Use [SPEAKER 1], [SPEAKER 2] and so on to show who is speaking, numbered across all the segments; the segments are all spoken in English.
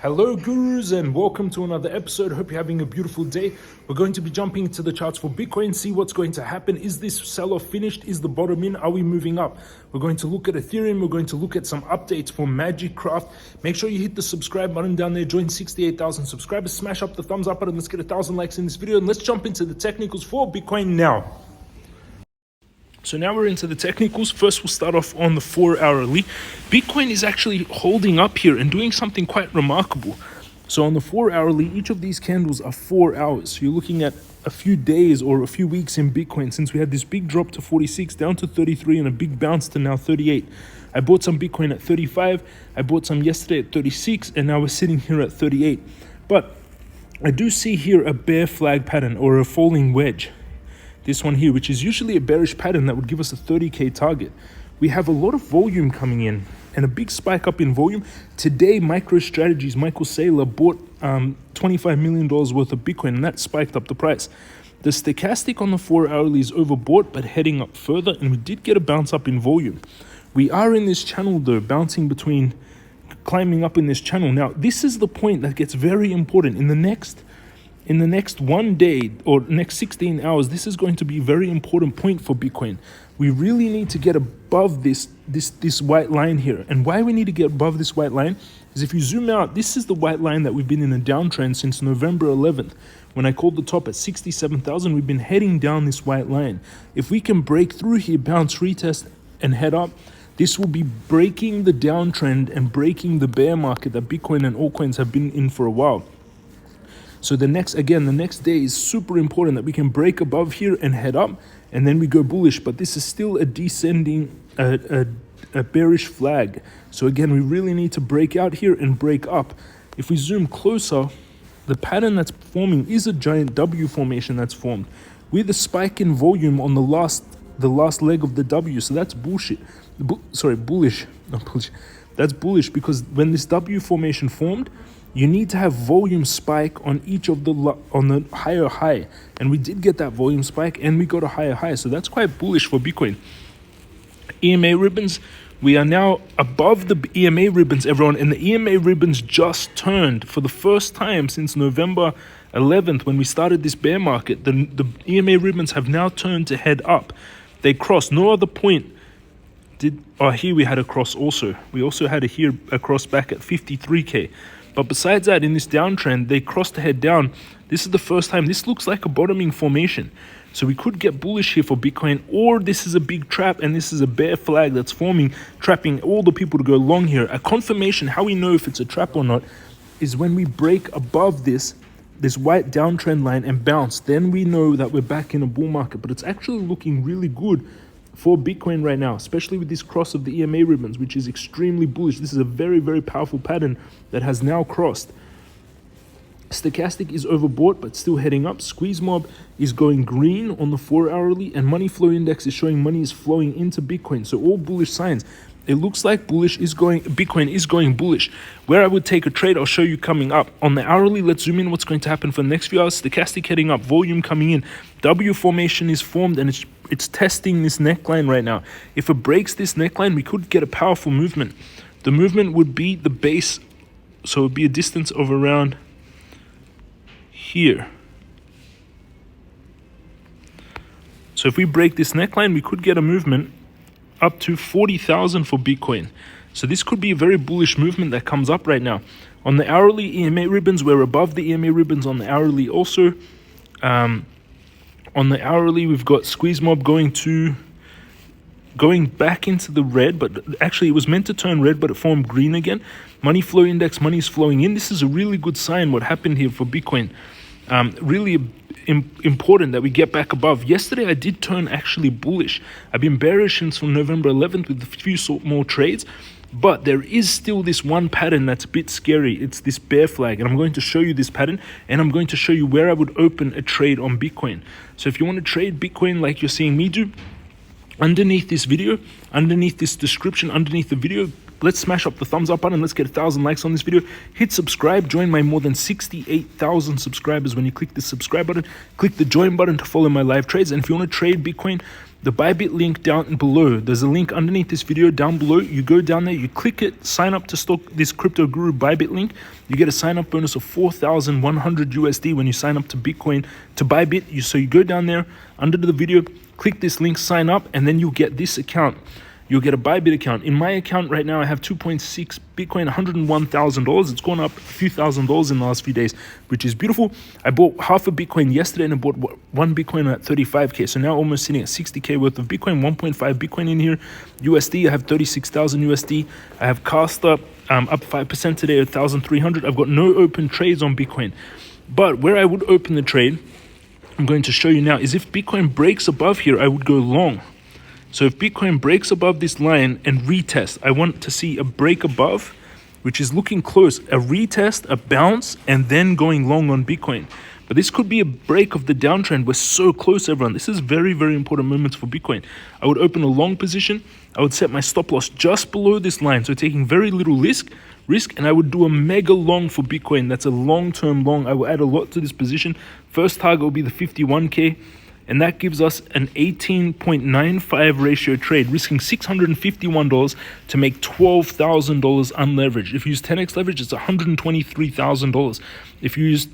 [SPEAKER 1] Hello gurus and welcome to another episode. Hope you're having a beautiful day. We're going to be jumping into the charts for Bitcoin, see what's going to happen. Is this sell-off finished? Is the bottom in? Are we moving up? We're going to look at Ethereum. We're going to look at some updates for Magic Craft. Make sure you hit the subscribe button down there. Join 68,000 subscribers. Smash up the thumbs up button. Let's get 1,000 likes in this video and let's jump into the technicals for Bitcoin now. So now we're into the technicals. First, we'll start off on the 4-hourly. Bitcoin is actually holding up here and doing something quite remarkable. So on the 4-hourly, each of these candles are 4 hours. So you're looking at a few days or a few weeks in Bitcoin since we had this big drop to 46, down to 33, and a big bounce to now 38. I bought some Bitcoin at 35. I bought some yesterday at 36, and now we're sitting here at 38. But I do see here a bear flag pattern or a falling wedge. This one here, which is usually a bearish pattern that would give us a 30k target. We have a lot of volume coming in and a big spike up in volume. Today, MicroStrategy's Michael Saylor bought $25 million worth of Bitcoin, and that spiked up the price. The stochastic on the 4-hourly is overbought, but heading up further, and we did get a bounce up in volume. We are in this channel though, bouncing between, climbing up in this channel. Now, this is the point that gets very important. In the next 1 day or next 16 hours, this is going to be a very important point for Bitcoin. We really need to get above this white line here. And why we need to get above this white line is if you zoom out, this is the white line that we've been in a downtrend since November 11th. When I called the top at 67,000, we've been heading down this white line. If we can break through here, bounce, retest, and head up, this will be breaking the downtrend and breaking the bear market that Bitcoin and altcoins have been in for a while. So the next day is super important that we can break above here and head up, and then we go bullish. But this is still a descending, a bearish flag. So again, we really need to break out here and break up. If we zoom closer, the pattern that's forming is a giant W formation that's formed with a spike in volume on the last leg of the W. So that's bullshit. Bullish, not bullish. That's bullish because when this W formation formed, you need to have volume spike on each of on the higher high, and we did get that volume spike and we got a higher high, so that's quite bullish for Bitcoin. EMA ribbons, we are now above the EMA ribbons, everyone, and the EMA ribbons just turned for the first time since November 11th when we started this bear market. The EMA ribbons have now turned to head up. They crossed. No other point here we had a cross also. We also had a cross back at 53k. But besides that, in this downtrend, they crossed to head down. This is the first time. This looks like a bottoming formation. So we could get bullish here for Bitcoin, or this is a big trap and this is a bear flag that's forming, trapping all the people to go long here. A confirmation, how we know if it's a trap or not, is when we break above this white downtrend line and bounce. Then we know that we're back in a bull market. But it's actually looking really good for Bitcoin right now, especially with this cross of the EMA ribbons, which is extremely bullish. This is a very, very powerful pattern that has now crossed. Stochastic is overbought, but still heading up. Squeeze mob is going green on the 4-hourly, and money flow index is showing money is flowing into Bitcoin. So all bullish signs. It looks like Bitcoin is going bullish. Where I would take a trade, I'll show you coming up. On the hourly, let's zoom in what's going to happen for the next few hours. Stochastic heading up, volume coming in. W formation is formed and it's testing this neckline right now. If it breaks this neckline, we could get a powerful movement. The movement would be the base, so it would be a distance of around here. So if we break this neckline, we could get a movement up to 40,000 for Bitcoin. So this could be a very bullish movement that comes up right now. On the hourly EMA ribbons, we're above the EMA ribbons on the hourly also. On the hourly, we've got squeeze mob going back into the red, but actually it was meant to turn red, but it formed green again. Money flow index, money is flowing in. This is a really good sign what happened here for Bitcoin. Really important that we get back above. Yesterday I did turn actually bullish. I've been bearish since from November 11th with a few more trades, but there is still this one pattern that's a bit scary. It's this bear flag, and I'm going to show you this pattern, and I'm going to show you where I would open a trade on Bitcoin. So if you want to trade Bitcoin like you're seeing me do, underneath this video, underneath this description, underneath the video, let's smash up the thumbs up button. Let's get 1,000 likes on this video. Hit subscribe. Join my more than 68,000 subscribers when you click the subscribe button. Click the join button to follow my live trades. And if you want to trade Bitcoin, the Bybit link down below. There's a link underneath this video down below. You go down there, you click it, sign up to stock this Crypto Guru Bybit link. You get a sign up bonus of 4,100 USD when you sign up to Bitcoin to Bybit. So you go down there under the video, click this link, sign up, and then you'll get this account. You'll get a Bybit account. In my account right now, I have 2.6 Bitcoin, $101,000. It's gone up a few $1,000s in the last few days, which is beautiful. I bought half a Bitcoin yesterday and I bought one Bitcoin at 35K. So now almost sitting at 60K worth of Bitcoin, 1.5 Bitcoin in here. USD, I have 36,000 USD. I have cast up 5% today, 1,300. I've got no open trades on Bitcoin. But where I would open the trade, I'm going to show you now, is if Bitcoin breaks above here, I would go long. So if Bitcoin breaks above this line and retest, I want to see a break above, which is looking close, a retest, a bounce, and then going long on Bitcoin. But this could be a break of the downtrend. We're so close, everyone. This is very, very important moments for Bitcoin. I would open a long position. I would set my stop loss just below this line, so taking very little risk, and I would do a mega long for Bitcoin. That's a long-term long. I will add a lot to this position. First target will be the 51K. And that gives us an 18.95 ratio trade, risking $651 to make $12,000 unleveraged. If you use 10x leverage, it's $123,000. If you use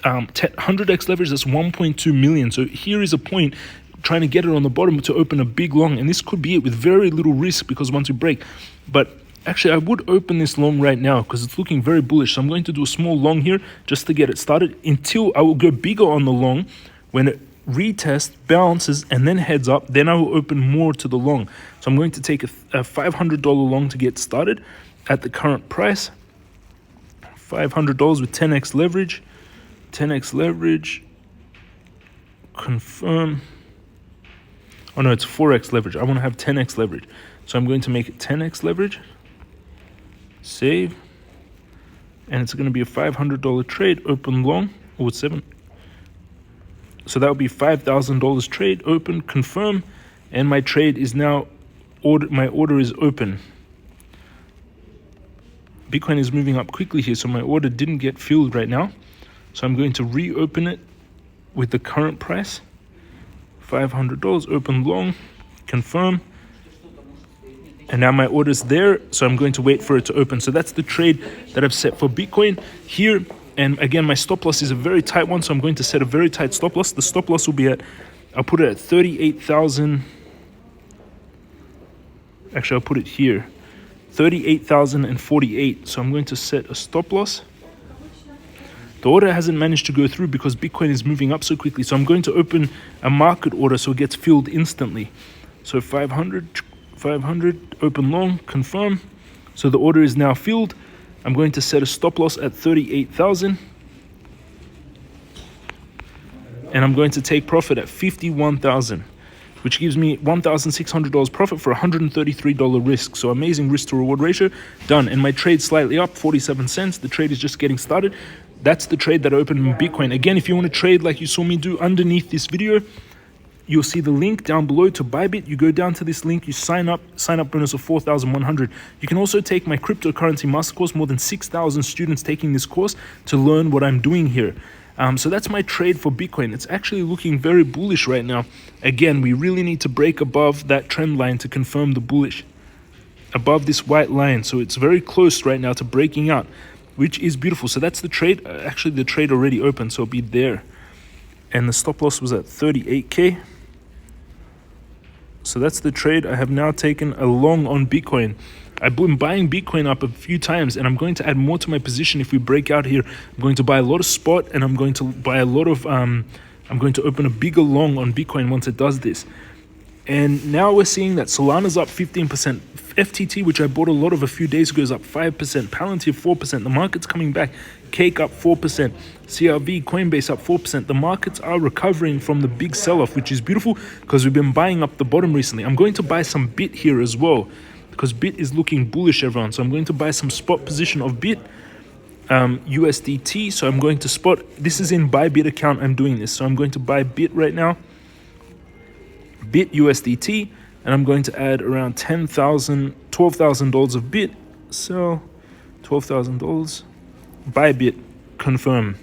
[SPEAKER 1] 100x leverage, that's 1.2 million. So here is a point trying to get it on the bottom to open a big long. And this could be it with very little risk, because once we break. But actually, I would open this long right now because it's looking very bullish. So I'm going to do a small long here just to get it started until I will go bigger on the long when it retest, bounces, and then heads up. Then I will open more to the long. So I'm going to take a $500 long to get started at the current price. $500 with 10x leverage. 10x leverage. Confirm. Oh no, it's 4x leverage. I want to have 10x leverage. So I'm going to make it 10x leverage. Save. And it's going to be a $500 trade. Open long. Oh, it's 7. So that would be $5,000 trade, open, confirm, and my trade is now, my order is open. Bitcoin is moving up quickly here, so my order didn't get filled right now. So I'm going to reopen it with the current price, $500, open long, confirm. And now my order's there, so I'm going to wait for it to open. So that's the trade that I've set for Bitcoin here. And again, my stop loss is a very tight one, so I'm going to set a very tight stop loss. The stop loss will be at, I'll put it at 38,000. Actually, I'll put it here, 38,048. So I'm going to set a stop loss. The order hasn't managed to go through because Bitcoin is moving up so quickly. So I'm going to open a market order so it gets filled instantly. So 500, open long, confirm. So the order is now filled. I'm going to set a stop loss at 38,000. And I'm going to take profit at 51,000, which gives me $1,600 profit for $133 risk. So amazing risk to reward ratio, done. And my trade slightly up, 47 cents. The trade is just getting started. That's the trade that I opened in Bitcoin. Again, if you want to trade like you saw me do underneath this video, you'll see the link down below to Bybit. You go down to this link, you sign up bonus of 4,100. You can also take my cryptocurrency master course, more than 6,000 students taking this course to learn what I'm doing here. So that's my trade for Bitcoin. It's actually looking very bullish right now. Again, we really need to break above that trend line to confirm the bullish, above this white line. So it's very close right now to breaking out, which is beautiful. So that's the trade. Actually, the trade already opened, so it'll be there. And the stop loss was at 38K. So that's the trade. I have now taken a long on Bitcoin. I've been buying Bitcoin up a few times, and I'm going to add more to my position if we break out here. I'm going to buy a lot of spot, and I'm going to buy a lot of, I'm going to open a bigger long on Bitcoin once it does this. And now we're seeing that Solana's up 15%. FTT, which I bought a lot of a few days ago, is up 5%. Palantir 4%. The market's coming back. Cake up 4%. CRV, Coinbase up 4%. The markets are recovering from the big sell-off, which is beautiful because we've been buying up the bottom recently. I'm going to buy some BIT here as well because BIT is looking bullish, everyone. So I'm going to buy some spot position of BIT, USDT. So I'm going to spot. This is in Bybit account. I'm doing this. So I'm going to buy BIT right now. BIT USDT. And I'm going to add around $12,000 of BIT. So $12,000. Buy BIT, confirm.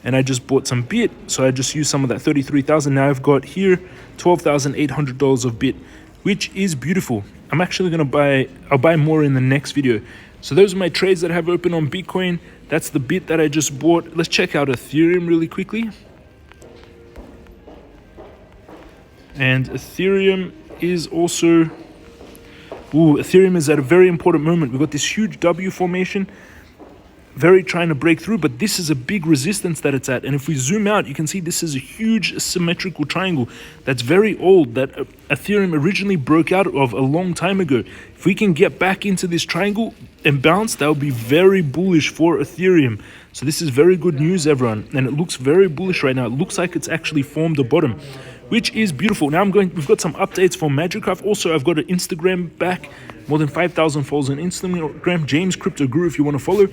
[SPEAKER 1] and I just bought some bit. So I just used some of that 33,000. Now I've got here $12,800 of bit, which is beautiful. I'm actually I'll buy more in the next video. So those are my trades that I have open on Bitcoin. That's the bit that I just bought. Let's check out Ethereum really quickly. And Ethereum is also, Ethereum is at a very important moment. We've got this huge W formation, very trying to break through, but this is a big resistance that it's at. And if we zoom out, you can see this is a huge symmetrical triangle that's very old, that Ethereum originally broke out of a long time ago. If we can get back into this triangle and bounce, that would be very bullish for Ethereum. So this is very good news, everyone, and it looks very bullish right now. It looks like it's actually formed a bottom, which is beautiful. Now we've got some updates for MagicCraft. Also, I've got an Instagram back, more than 5,000 followers on Instagram, James Crypto Guru, if you want to follow.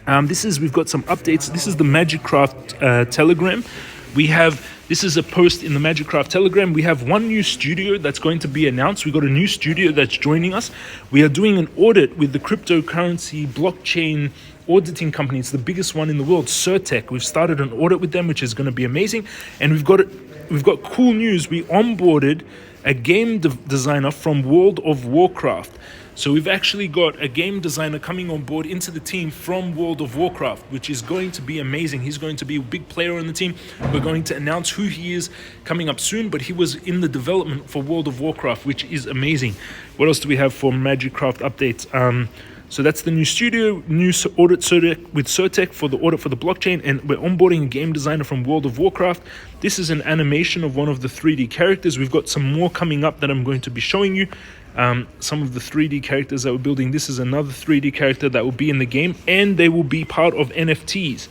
[SPEAKER 1] We've got some updates. This is the MagicCraft Telegram. This is a post in the MagicCraft Telegram. We have one new studio that's going to be announced. We got a new studio that's joining us. We are doing an audit with the cryptocurrency blockchain auditing company. It's the biggest one in the world, Certec. We've started an audit with them, which is going to be amazing. And we've got cool news. We onboarded a game designer from World of Warcraft. So we've actually got a game designer coming on board into the team from World of Warcraft, which is going to be amazing. He's going to be a big player on the team. We're going to announce who he is coming up soon, but he was in the development for World of Warcraft, which is amazing. What else do we have for MagicCraft updates? So that's the new studio, new audit with Certec for the audit for the blockchain, and we're onboarding a game designer from World of Warcraft. This is an animation of one of the 3D characters. We've got some more coming up that I'm going to be showing you. Some of the 3D characters that we're building. This is another 3D character that will be in the game, and they will be part of NFTs.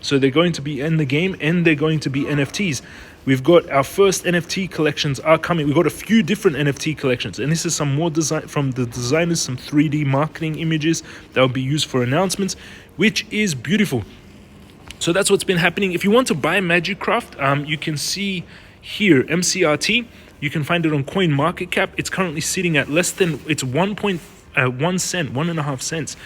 [SPEAKER 1] So they're going to be in the game, and they're going to be NFTs. We've got our first NFT collections are coming. We've got a few different NFT collections, and this is some more design from the designers, some 3D marketing images that will be used for announcements, which is beautiful. So that's what's been happening. If you want to buy MagicCraft, you can see here MCRT. You can find it on Coin Market Cap. It's currently sitting at less than, it's 1.1 cent, 1.5 cents.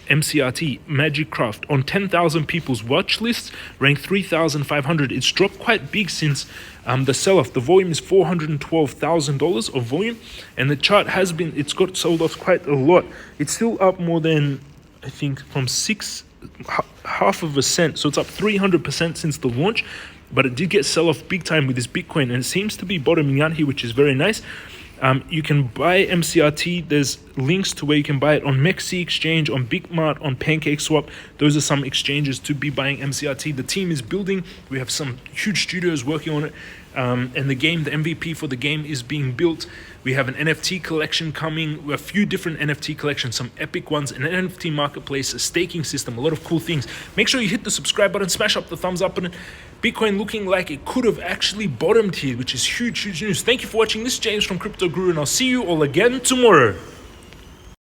[SPEAKER 1] MCRT, MagicCraft, on 10,000 people's watch lists, ranked 3,500. It's dropped quite big since the sell-off. The volume is $412,000 of volume, and the chart it's got sold off quite a lot. It's still up more than, I think, from half of a cent. So it's up 300% since the launch, but it did get sell-off big time with this Bitcoin, and it seems to be bottoming out here, which is very nice. You can buy MCRT. There's links to where you can buy it on MEXC Exchange, on Bitmart, on PancakeSwap. Those are some exchanges to be buying MCRT. The team is building. We have some huge studios working on it. And the MVP for the game is being built. We have an NFT collection coming, a few different NFT collections, some epic ones, an NFT marketplace, a staking system, a lot of cool things. Make sure you hit the subscribe button, smash up the thumbs up button. Bitcoin looking like it could have actually bottomed here, which is huge, huge news. Thank you for watching. This is James from Crypto Guru, and I'll see you all again tomorrow.